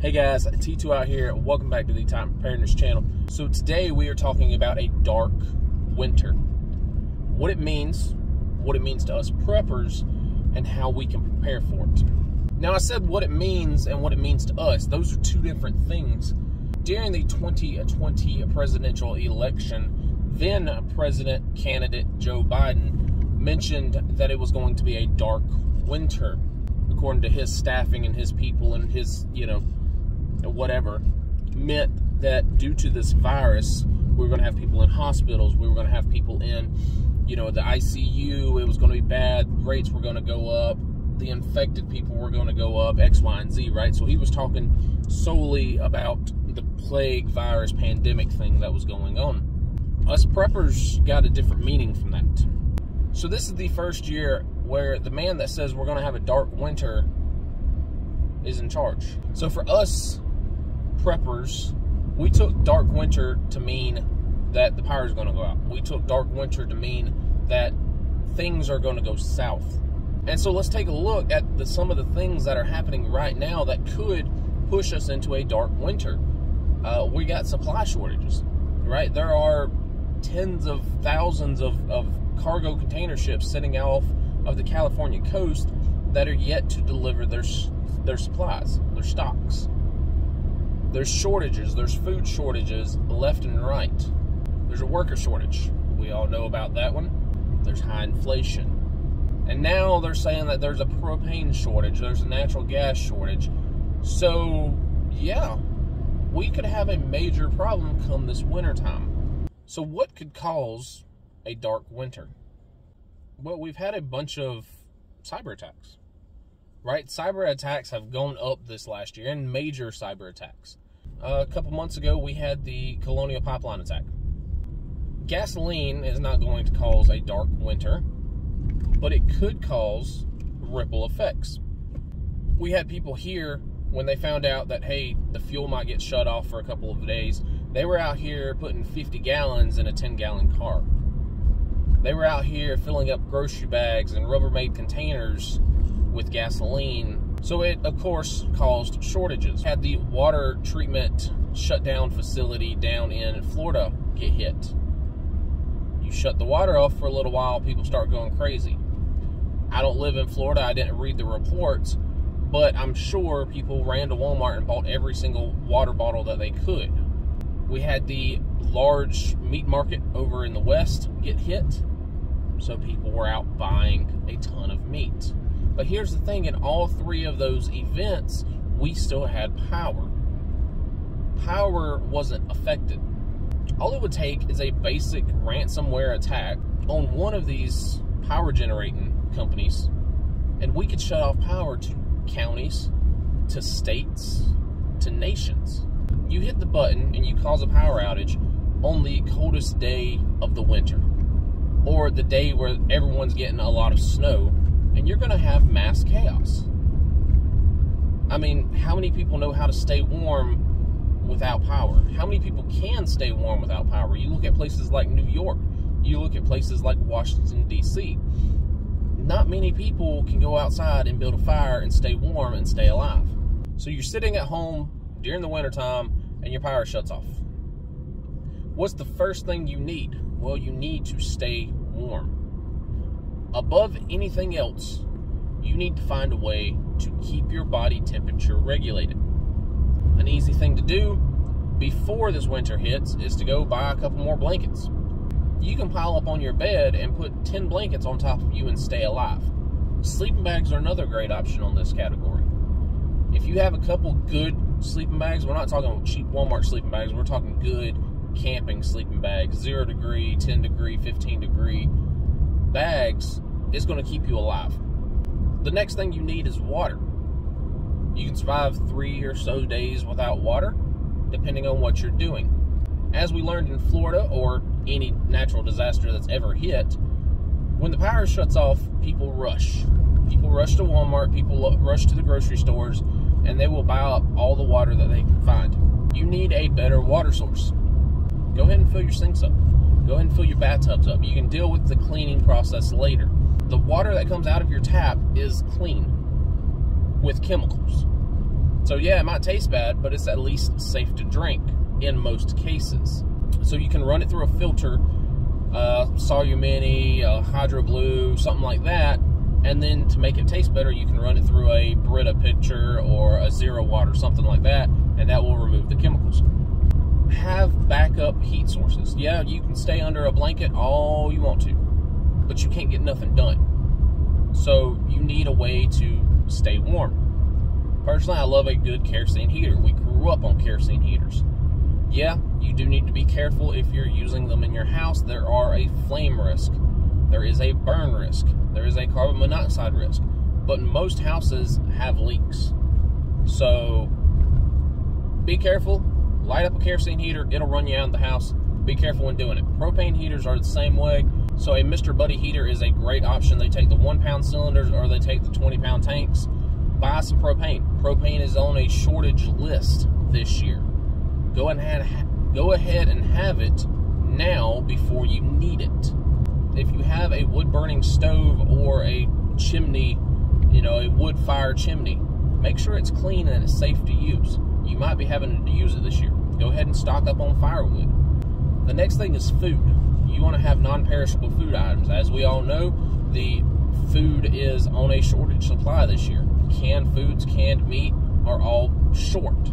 Hey guys, T2 out here. Welcome back to the Time Preparedness channel. So today we are talking about a dark winter. What it means to us preppers, and how we can prepare for it. Now I said what it means and what it means to us. Those are two different things. During the 2020 presidential election, then President candidate Joe Biden mentioned that it was going to be a dark winter, according to his staffing and his people and his, whatever, meant that due to this virus, we were going to have people in hospitals, we were going to have people in, the ICU, it was going to be bad, rates were going to go up, the infected people were going to go up, X, Y, and Z, right? So he was talking solely about the plague virus pandemic thing that was going on. Us preppers got a different meaning from that. So this is the first year where the man that says we're going to have a dark winter is in charge. So for us preppers, we took dark winter to mean that the power is going to go out. We took dark winter to mean that things are going to go south. And so let's take a look at some of the things that are happening right now that could push us into a dark winter. We got supply shortages, right? There are tens of thousands of cargo container ships sitting off of the California coast that are yet to deliver their supplies, their stocks. There's shortages, there's food shortages left and right. There's a worker shortage. We all know about that one. There's high inflation. And now they're saying that there's a propane shortage, there's a natural gas shortage. So, yeah, we could have a major problem come this wintertime. So what could cause a dark winter? Well, we've had a bunch of cyber attacks, right? Cyber attacks have gone up this last year, and major cyber attacks. A couple months ago, we had the Colonial Pipeline attack. Gasoline is not going to cause a dark winter, but it could cause ripple effects. We had people here, when they found out that, hey, the fuel might get shut off for a couple of days, they were out here putting 50 gallons in a 10-gallon car. They were out here filling up grocery bags and Rubbermaid containers with gasoline. So it, of course, caused shortages. Had the water treatment shutdown facility down in Florida get hit. You shut the water off for a little while, people start going crazy. I don't live in Florida, I didn't read the reports, but I'm sure people ran to Walmart and bought every single water bottle that they could. We had the large meat market over in the West get hit, so people were out buying a ton of meat. But here's the thing, in all three of those events, we still had power. Power wasn't affected. All it would take is a basic ransomware attack on one of these power generating companies, and we could shut off power to counties, to states, to nations. You hit the button and you cause a power outage on the coldest day of the winter, or the day where everyone's getting a lot of snow, and you're going to have mass chaos. I mean, how many people know how to stay warm without power? How many people can stay warm without power? You look at places like New York, you look at places like Washington, D.C. Not many people can go outside and build a fire and stay warm and stay alive. So you're sitting at home during the wintertime and your power shuts off. What's the first thing you need? Well, you need to stay warm. Above anything else, you need to find a way to keep your body temperature regulated. An easy thing to do before this winter hits is to go buy a couple more blankets. You can pile up on your bed and put 10 blankets on top of you and stay alive. Sleeping bags are another great option on this category. If you have a couple good sleeping bags, we're not talking cheap Walmart sleeping bags, we're talking good camping sleeping bags, 0 degree, 10 degree, 15 degree bags, is going to keep you alive. The next thing you need is water. You can survive 3 or so days without water, depending on what you're doing. As we learned in Florida, or any natural disaster that's ever hit, when the power shuts off, people rush. People rush to Walmart, people rush to the grocery stores, and they will buy up all the water that they can find. You need a better water source. Go ahead and fill your sinks up. Go ahead and fill your bathtubs up. You can deal with the cleaning process later. The water that comes out of your tap is clean with chemicals. So yeah, it might taste bad, but it's at least safe to drink in most cases. So you can run it through a filter, Solumini, Hydro Blue, something like that. And then to make it taste better, you can run it through a Brita pitcher or a 0 watt or something like that, and that will remove the chemicals. Have backup heat sources. Yeah, you can stay under a blanket all you want to, but you can't get nothing done. So you need a way to stay warm. Personally, I love a good kerosene heater. We grew up on kerosene heaters. Yeah, you do need to be careful if you're using them in your house. There are a flame risk. There is a burn risk. There is a carbon monoxide risk. But most houses have leaks. So be careful. Light up a kerosene heater. It'll run you out of the house. Be careful when doing it. Propane heaters are the same way. So a Mr. Buddy heater is a great option. They take the 1-pound cylinders or they take the 20-pound tanks. Buy some propane. Propane is on a shortage list this year. Go ahead and have it now before you need it. If you have a wood-burning stove or a chimney, a wood-fire chimney, make sure it's clean and it's safe to use. You might be having to use it this year. Go ahead and stock up on firewood. The next thing is food. You want to have non-perishable food items. As we all know, the food is on a shortage supply this year. Canned foods, canned meat are all short.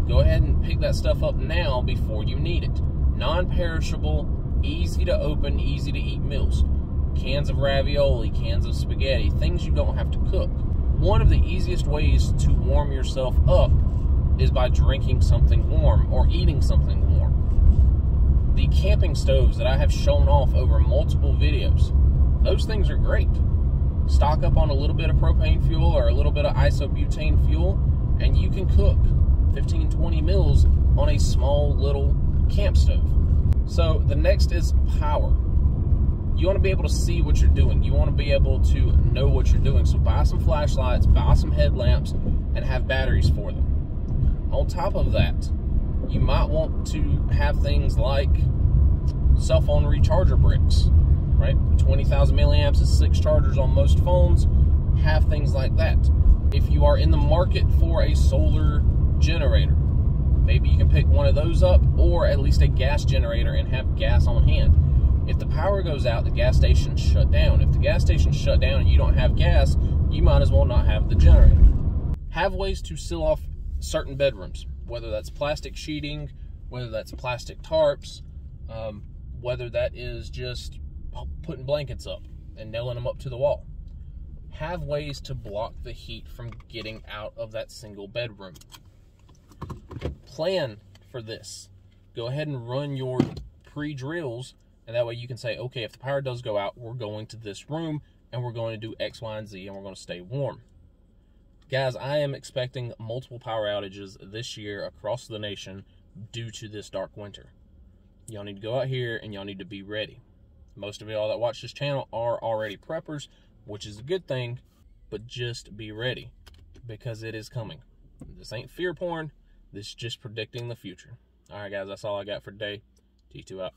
Go ahead and pick that stuff up now before you need it. Non-perishable, easy to open, easy to eat meals. Cans of ravioli, cans of spaghetti, things you don't have to cook. One of the easiest ways to warm yourself up is by drinking something warm or eating something warm. The camping stoves that I have shown off over multiple videos, those things are great. Stock up on a little bit of propane fuel or a little bit of isobutane fuel, and you can cook 15-20 meals on a small little camp stove. So the next is power. You want to be able to see what you're doing. You want to be able to know what you're doing. So buy some flashlights, buy some headlamps, and have batteries for them. On top of that, you might want to have things like cell phone recharger bricks, right? 20,000 milliamps is 6 chargers on most phones. Have things like that. If you are in the market for a solar generator, maybe you can pick one of those up, or at least a gas generator and have gas on hand. If the power goes out, the gas station's shut down. If the gas station's shut down and you don't have gas, you might as well not have the generator. Have ways to seal off certain bedrooms, whether that's plastic sheeting, whether that's plastic tarps, whether that is just putting blankets up and nailing them up to the wall. Have ways to block the heat from getting out of that single bedroom. Plan for this. Go ahead and run your pre-drills, and that way you can say, okay, if the power does go out, we're going to this room and we're going to do X, Y, and Z, and we're going to stay warm. Guys, I am expecting multiple power outages this year across the nation due to this dark winter. Y'all need to go out here and y'all need to be ready. Most of y'all that watch this channel are already preppers, which is a good thing, but just be ready because it is coming. This ain't fear porn. This is just predicting the future. All right, guys, that's all I got for today. T2 out.